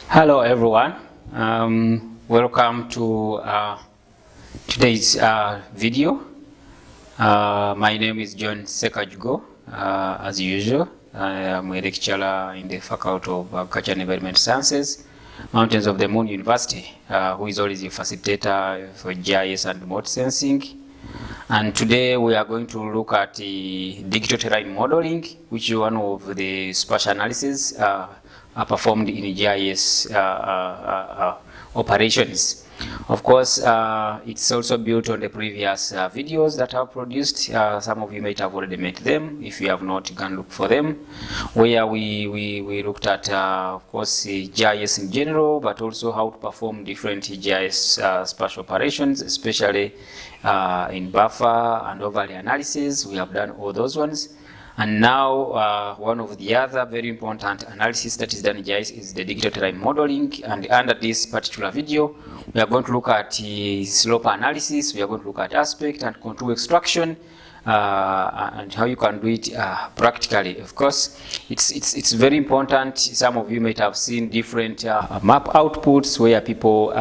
Hello everyone, welcome to today's video. My name is John Sekajugo. As usual, I am a lecturer in the Faculty of Agriculture and Environment Sciences, Mountains of the Moon University, who is always a facilitator for GIS and remote sensing. And today we are going to look at the digital terrain modeling, which is one of the spatial analysis performed in GIS operations. Of course, it's also built on the previous videos that I've produced. Some of you might have already met them. If you have not, you can look for them, where we looked at, of course, GIS in general, but also how to perform different GIS spatial operations, especially in buffer and overlay analysis. We have done all those ones. And now, one of the other very important analysis that is done in GIS is the digital terrain modeling. And under this particular video, we are going to look at slope analysis, we are going to look at aspect and contour extraction, and how you can do it practically. Of course, it's very important. Some of you might have seen different map outputs where people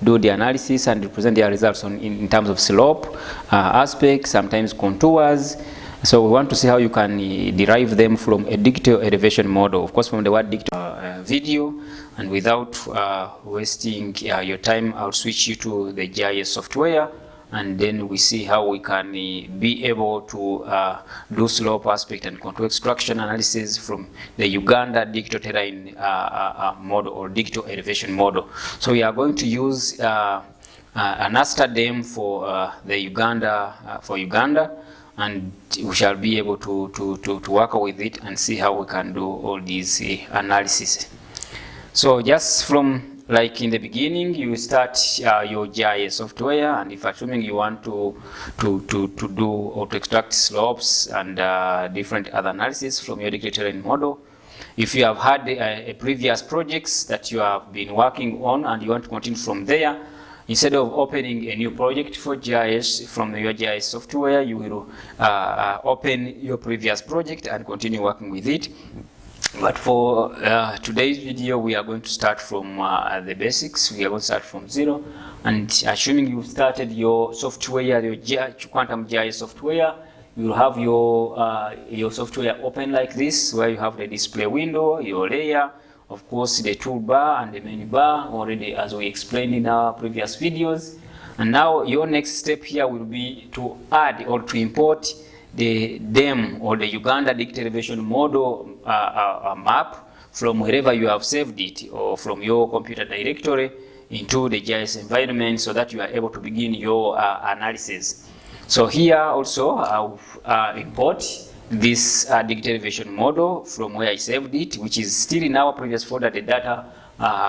do the analysis and present their results in terms of slope, aspect, sometimes contours. So we want to see how you can derive them from a digital elevation model. Of course, from the word digital video, and without wasting your time, I'll switch you to the GIS software, and then we see how we can be able to do slope, aspect and contour extraction analysis from the Uganda digital terrain model or digital elevation model. So we are going to use an ASTA DEM for the Uganda, and we shall be able to work with it and see how we can do all these analysis. So just from like in the beginning, you start your GIS software, and if assuming you want to do or to extract slopes and different other analysis from your digital terrain model, if you have had a previous projects that you have been working on and you want to continue from there, instead of opening a new project for GIS from your GIS software, you will open your previous project and continue working with it. But for today's video, we are going to start from the basics. We are going to start from zero. And assuming you've started your software, your quantum GIS software, you will have your software open like this, where you have the display window, your layer, of course, the toolbar and the menu bar already, as we explained in our previous videos. And now your next step here will be to add or to import the DEM or the Uganda digital elevation model map from wherever you have saved it or from your computer directory into the GIS environment, so that you are able to begin your analysis. So here also I'll import this digital elevation model from where I saved it, which is still in our previous folder, the data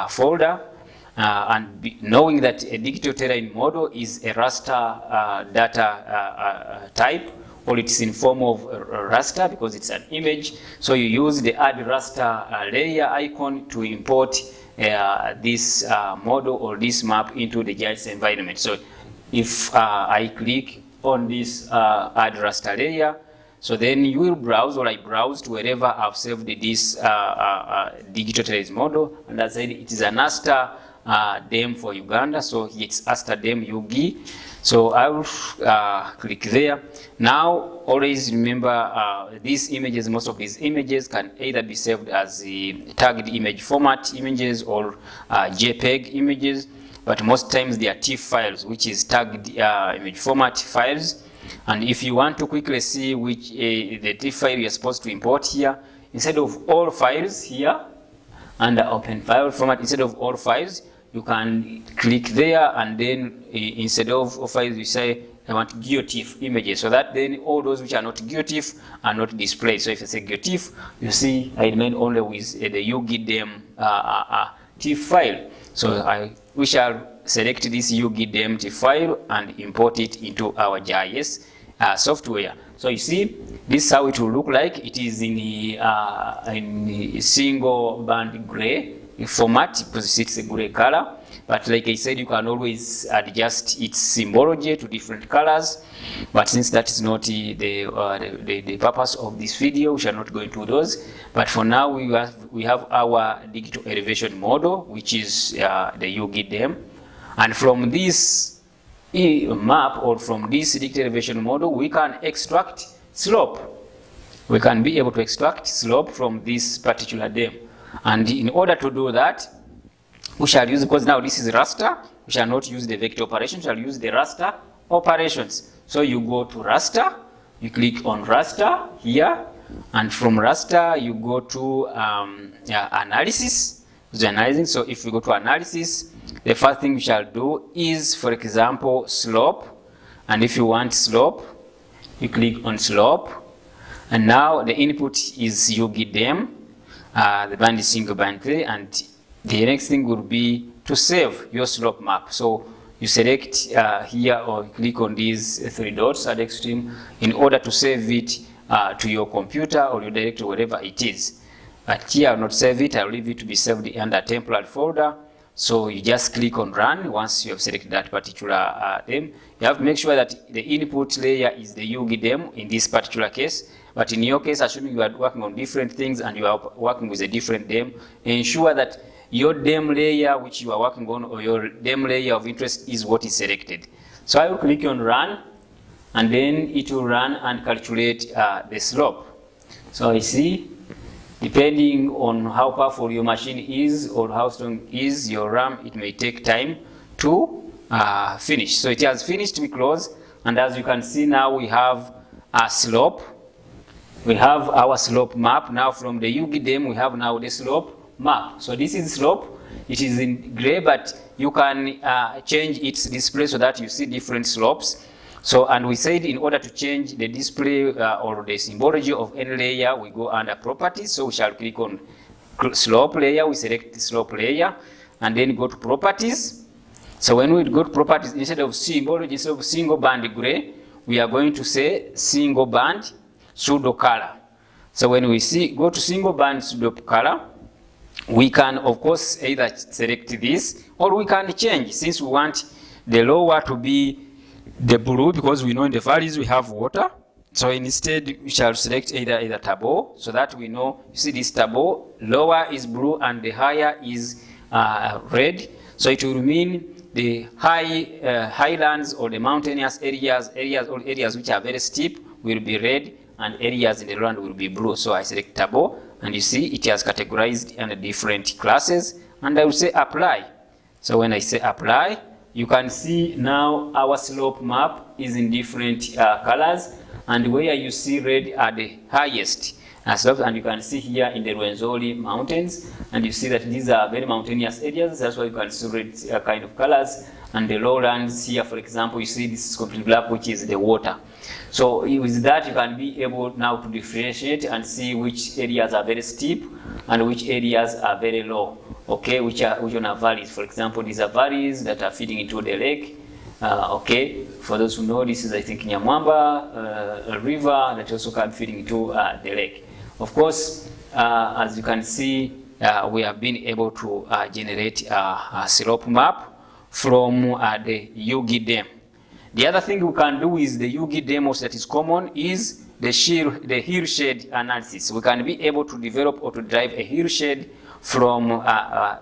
folder, and knowing that a digital terrain model is a raster data type, or it's in form of raster because it's an image. So you use the add raster layer icon to import this model or this map into the GIS environment. So if I click on this add raster layer, so then you will browse, or I browse to wherever I've saved this digital terrain model, and as I said, it is an ASTA DEM for Uganda, so it's ASTA DEM UGI. So I will click there. Now, always remember these images, most of these images can either be saved as the tagged image format images or JPEG images, but most times they are TIFF files, which is tagged image format files. And if you want to quickly see which the TIFF file you're supposed to import here, instead of all files here under open file format, instead of all files, you can click there, and then instead of all files, you say I want GeoTIFF images, so that then all those which are not GeoTIFF are not displayed. So if I say GeoTIFF, you see I remain only with the UGIDEM TIFF file. So we shall select this UGIDEM TIFF file and import it into our GIS software. So you see, this is how it will look like. It is in a single band gray format because it's a gray color. but like I said, you can always adjust its symbology to different colors. But since that is not the purpose of this video, we shall not go into those. But for now, we have our digital elevation model, which is the UGDEM. And from this map, or from this digital elevation model, we can extract slope. We can be able to extract slope from this particular DEM. And in order to do that, we shall use, because now this is raster, we shall not use the vector operation, we shall use the raster operations. So you go to raster, you click on raster here, and from raster you go to analysis. So if we go to analysis, the first thing we shall do is, for example, slope. And if you want slope, you click on slope. And now the input is UGDEM, the band is single band 3, and the next thing will be to save your slope map. So you select here, or click on these 3 dots at the extreme in order to save it to your computer or your directory, wherever it is. But here I'll not save it, I'll leave it to be saved under temporary folder. So you just click on run once you have selected that particular DEM. You have to make sure that the input layer is the UGDEM in this particular case. But in your case, assuming you are working on different things and you are working with a different DEM, ensure that your DEM layer which you are working on, or your DEM layer of interest, is what is selected. So I will click on run, and then it will run and calculate the slope. So I see, depending on how powerful your machine is or how strong is your RAM, it may take time to finish. So it has finished, we close, and as you can see now we have a slope. We have our slope map. Now from the UGDEM we have now the slope map. So this is slope. It is in gray, but you can change its display so that you see different slopes. So, and we said in order to change the display or the symbology of any layer, we go under properties. So we shall click on slope layer, we select the slope layer, and then go to properties. So when we go to properties, instead of symbology, instead of single band gray, we are going to say single band pseudo color. So when we go to single band pseudo color, we can of course either select this, or we can change, since we want the lower to be the blue, because we know in the valleys we have water. So instead we shall select either table, so that we know, you see this table, lower is blue and the higher is red. So it will mean the highlands or the mountainous areas which are very steep will be red, and areas in the land will be blue. So I select table, and you see it has categorized under different classes, and I will say apply. So when I say apply, you can see now our slope map is in different colors, and where you see red are the highest slopes, and you can see here in the Rwenzori mountains, and you see that these are very mountainous areas. That's why you can see red kind of colors. And the lowlands here, for example, you see this is completely black, which is the water. So with that, you can be able now to differentiate and see which areas are very steep and which areas are very low. Okay, which one are valleys. For example, these are valleys that are feeding into the lake. Okay, for those who know, this is, I think, Nyamwamba, a river that also can feeding into the lake. Of course, as you can see, we have been able to generate a slope map from the UGDEM. The other thing we can do is the UGDEM also that is common is the hillshade analysis. We can be able to develop or to drive a hillshade from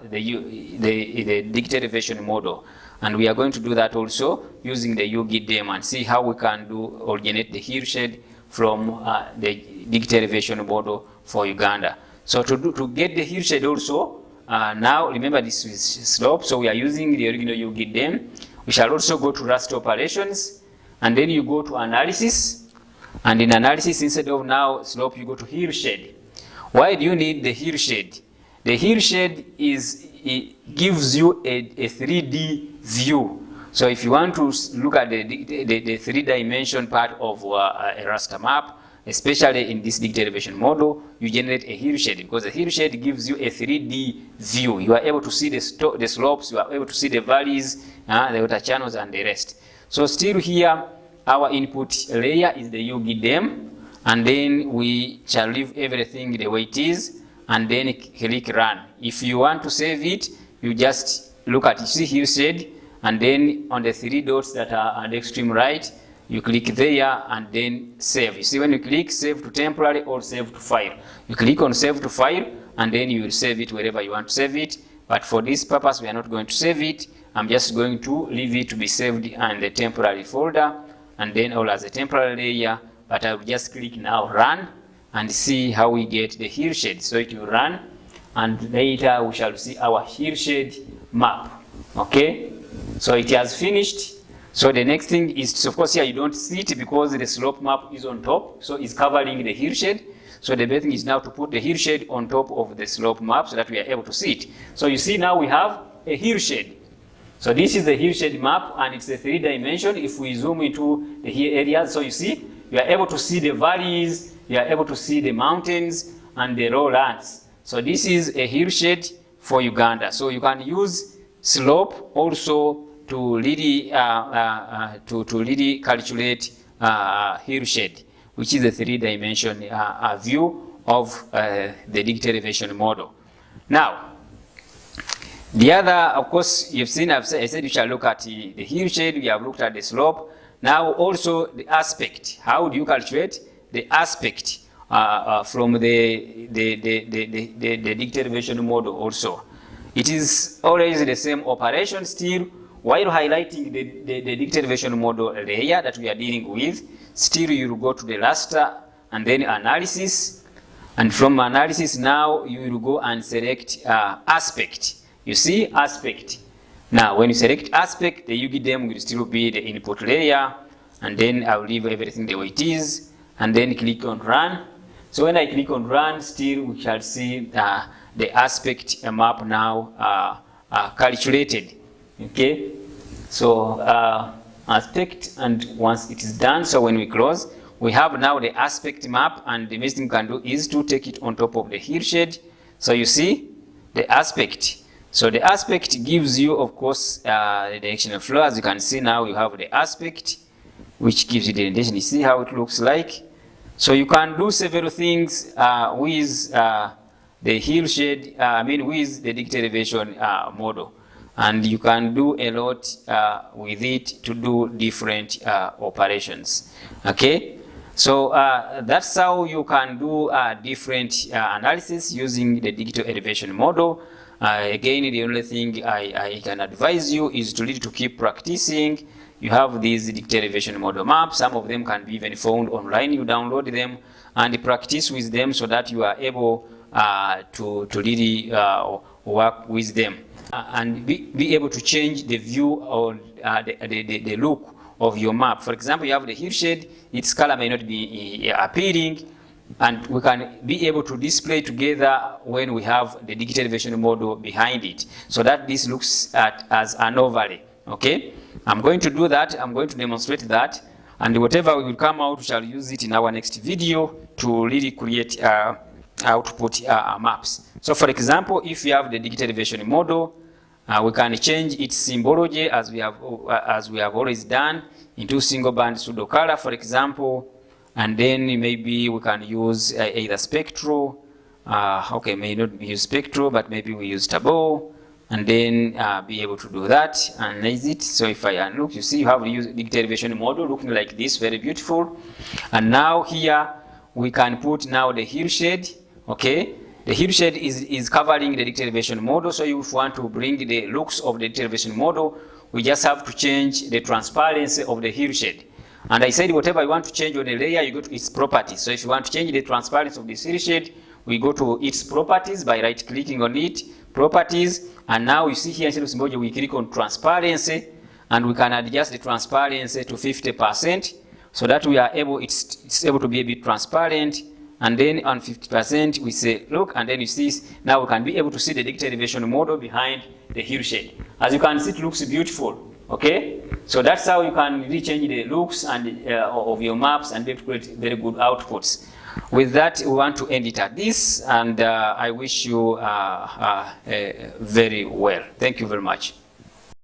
the digital elevation model. And we are going to do that also using the UGDEM and see how we can do or generate the hillshade from the digital elevation model for Uganda. So to get the hillshade also, now remember this is slope, so we are using the original UGDEM. We shall also go to raster operations, and then you go to analysis, and in analysis, instead of now slope, you go to hillshade. Why do you need the hillshade? The hillshade gives you a 3D view. So if you want to look at the 3-dimension part of a raster map, especially in this digital elevation model, you generate a hillshade, because the hillshade gives you a 3D view. You are able to see the slopes, you are able to see the valleys, the water channels, and the rest. So still here, our input layer is the UGDEM, and then we shall leave everything the way it is, and then click run. If you want to save it, you just look at, you see hillshade, and then on the 3 dots that are at the extreme right, you click there and then save. You see when you click save to temporary or save to file, you click on save to file and then you will save it wherever you want to save it. But for this purpose, we are not going to save it. I'm just going to leave it to be saved in the temporary folder and then all as a temporary layer. But I will just click now run and see how we get the hillshade. So it will run and later we shall see our hillshade map. Okay, so it has finished. So the next thing is, of course, here you don't see it because the slope map is on top, so it's covering the hillshade. So the best thing is now to put the hillshade on top of the slope map so that we are able to see it. So you see now we have a hillshade. So this is the hillshade map and it's a 3-dimension. If we zoom into the here areas, so you see, you are able to see the valleys, you are able to see the mountains and the lowlands. So this is a hillshade for Uganda. So you can use slope also to really calculate hillshade, which is a 3-dimension view of the digital elevation model. Now, the other, of course, you've seen, I said you shall look at the hillshade, we have looked at the slope. Now also the aspect. How do you calculate the aspect from the digital elevation model also? It is always the same operation still. While highlighting the digital elevation model layer that we are dealing with, still you will go to the raster and then analysis. And from analysis now you will go and select aspect. You see aspect. Now when you select aspect, the UGDM will still be the input layer. And then I will leave everything the way it is. And then click on run. So when I click on run, still we shall see the aspect map now calculated. Okay, so aspect, and once it is done, so when we close, we have now the aspect map, and the best thing we can do is to take it on top of the hillshade. So you see the aspect. So the aspect gives you, of course, the directional flow. As you can see now, you have the aspect, which gives you the orientation. You see how it looks like. So you can do several things with the hillshade, with the digital elevation model. And you can do a lot with it to do different operations. Okay, so that's how you can do different analysis using the digital elevation model. Again, the only thing I can advise you is to really to keep practicing. You have these digital elevation model maps. Some of them can be even found online. You download them and practice with them so that you are able to really work with them. And be able to change the view or the look of your map. For example, you have the hillshade, its color may not be appealing, and we can be able to display together when we have the digital elevation model behind it, so that this looks as an overlay. Okay, I'm going to do that. I'm going to demonstrate that, and whatever will come out, we shall use it in our next video to really create output maps. So for example, if you have the digital elevation model, we can change its symbology as we have always done into single band pseudo color, for example, and then maybe we can use either spectral. Okay, may not use spectral, but maybe we use tableau, and then be able to do that, analyze it. So if I unlock, you see you have the digital elevation model looking like this, very beautiful. And now here we can put now the hillshade. Okay, the hillshade is covering the digital elevation model. So if you want to bring the looks of the digital elevation model, we just have to change the transparency of the hillshade. And I said whatever you want to change on the layer, you go to its properties. So if you want to change the transparency of this hillshade, we go to its properties by right-clicking on it, properties, and now you see here instead of symbology, we click on transparency, and we can adjust the transparency to 50%, so that we are able, it's able to be a bit transparent. And then on 50%, we say, look, and then you see, now we can be able to see the digital elevation model behind the hillshade. As you can see, it looks beautiful. Okay, so that's how you can really change the looks and of your maps and be able to create very good outputs. With that, we want to end it at this, and I wish you very well. Thank you very much.